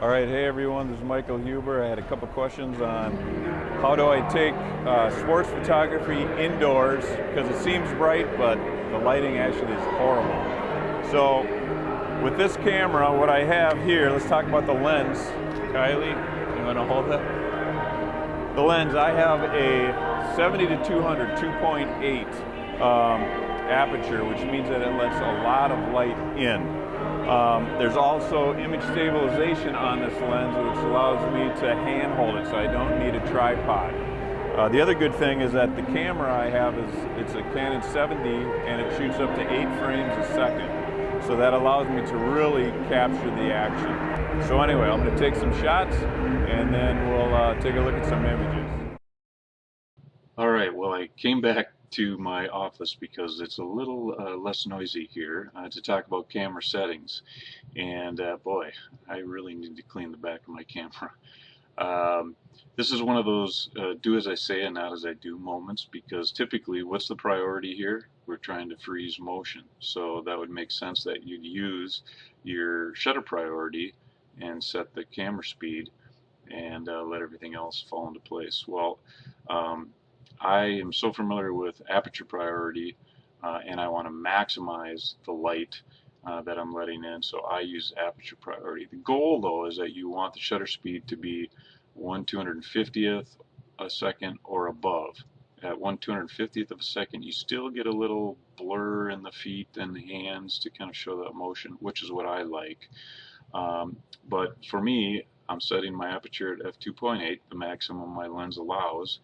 All right, hey everyone, this is Michael Huber. I had a couple questions on how do I take sports photography indoors because it seems bright, but the lighting actually is horrible. So with this camera, what I have here, let's talk about the lens. Kylie, you want to hold that? The lens, I have a 70 to 200 2.8 aperture, which means that it lets a lot of light in. There's also image stabilization on this lens, which allows me to hand hold it, so I don't need a tripod. The other good thing is that the camera I have it's a Canon 7D, and it shoots up to 8 frames a second. So that allows me to really capture the action. So anyway, I'm going to take some shots, and then we'll take a look at some images. All right, well, I came back to my office because it's a little less noisy here to talk about camera settings. And boy, I really need to clean the back of my camera. Um, this is one of those do as I say and not as I do moments because typically, what's the priority here? We're trying to freeze motion. So that would make sense that you'd use your shutter priority and set the camera speed and let everything else fall into place. Well, um, I am so familiar with aperture priority and I want to maximize the light that I'm letting in, so I use aperture priority. The goal, though, is that you want the shutter speed to be 1/250th a second or above. At 1/250th of a second, you still get a little blur in the feet and the hands to kind of show that motion, which is what I like. Um, but for me, I'm setting my aperture at f2.8, the maximum my lens allows,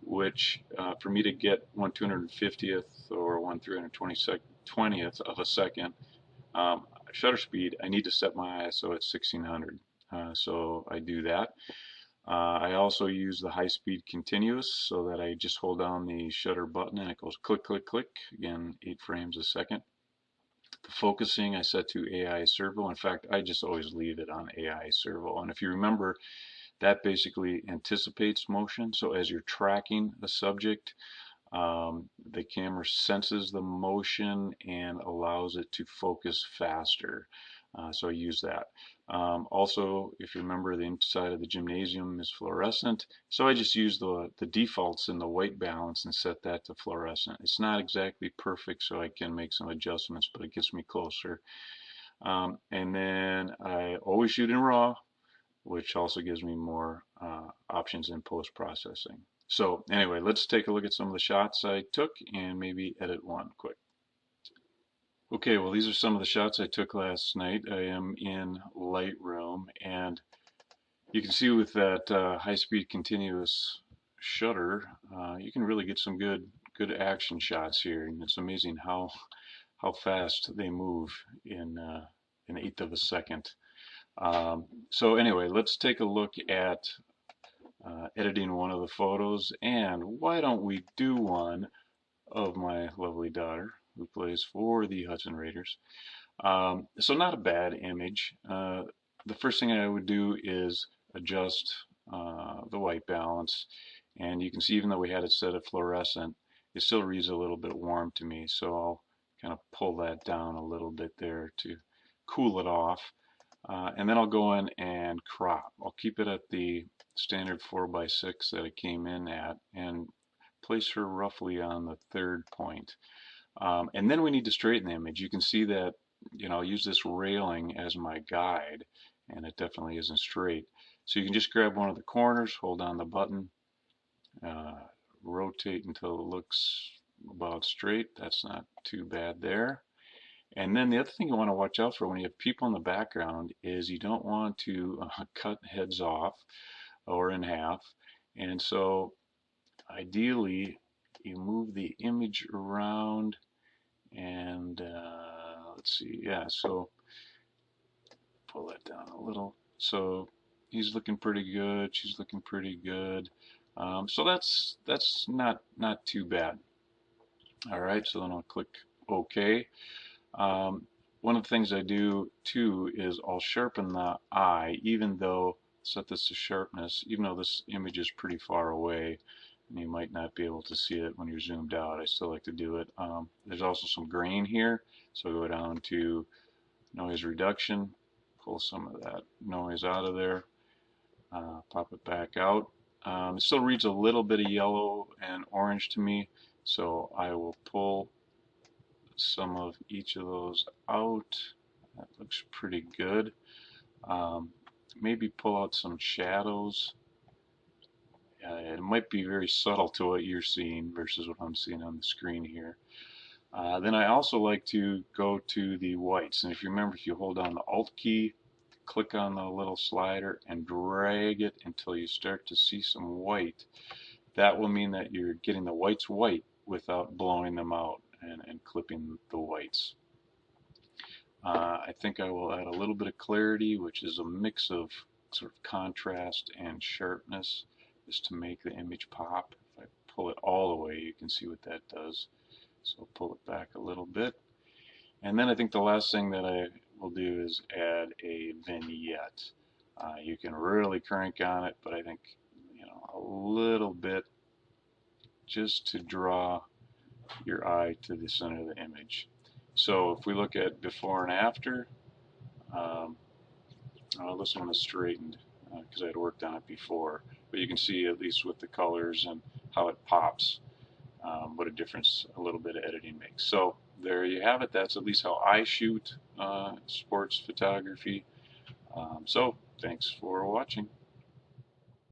which for me to get 1/250th or 1/320th of a second shutter speed, I need to set my ISO at 1600. So I do that. I also use the high speed continuous so that I just hold down the shutter button and it goes click, click, click, again, 8 frames a second. The focusing I set to AI servo. In fact, I just always leave it on AI servo. And if you remember, that basically anticipates motion. So as you're tracking the subject, the camera senses the motion and allows it to focus faster. So I use that. Also, if you remember, the inside of the gymnasium is fluorescent, so I just use the defaults in the white balance and set that to fluorescent. It's not exactly perfect, so I can make some adjustments, but it gets me closer. And then I always shoot in RAW, which also gives me more options in post-processing. So anyway, let's take a look at some of the shots I took and maybe edit one quick. Okay, well, these are some of the shots I took last night. I am in Lightroom, and you can see with that high-speed continuous shutter, you can really get some good action shots here, and it's amazing how fast they move in an eighth of a second. So anyway, let's take a look at editing one of the photos, and why don't we do one of my lovely daughter who plays for the Hudson Raiders. So not a bad image. The first thing I would do is adjust the white balance, and you can see even though we had it set at fluorescent, it still reads a little bit warm to me, so I'll kind of pull that down a little bit there to cool it off. And then I'll go in and crop. I'll keep it at the standard 4:6 that it came in at and place her roughly on the third point. And then we need to straighten the image. You can see that, I'll use this railing as my guide, and it definitely isn't straight. So you can just grab one of the corners, hold down the button, uh, rotate until it looks about straight. That's not too bad there. And then the other thing you want to watch out for when you have people in the background is you don't want to cut heads off or in half. And so ideally, you move the image around and let's see, yeah, so pull that down a little. So he's looking pretty good. She's looking pretty good. So that's not too bad. All right, so then I'll click OK. Um, One of the things I do too is I'll sharpen the eye, even though set this to sharpness, even though this image is pretty far away and you might not be able to see it when you're zoomed out. I still like to do it. There's also some grain here, so I go down to noise reduction, pull some of that noise out of there, pop it back out. It still reads a little bit of yellow and orange to me, so I will pull some of each of those out. That looks pretty good. Maybe pull out some shadows. It might be very subtle to what you're seeing versus what I'm seeing on the screen here. Then I also like to go to the whites, and if you remember, if you hold down the Alt key, click on the little slider and drag it until you start to see some white. That will mean that you're getting the whites white without blowing them out and clipping the whites. I think I will add a little bit of clarity, which is a mix of sort of contrast and sharpness, just to make the image pop. If I pull it all the way, you can see what that does. So pull it back a little bit. And then I think the last thing that I will do is add a vignette. You can really crank on it, but I think, you know, a little bit just to draw your eye to the center of the image. So if we look at before and after, this one is straightened because I had worked on it before, but you can see at least with the colors and how it pops, what a difference a little bit of editing makes. So there you have it. That's at least how I shoot sports photography. So thanks for watching.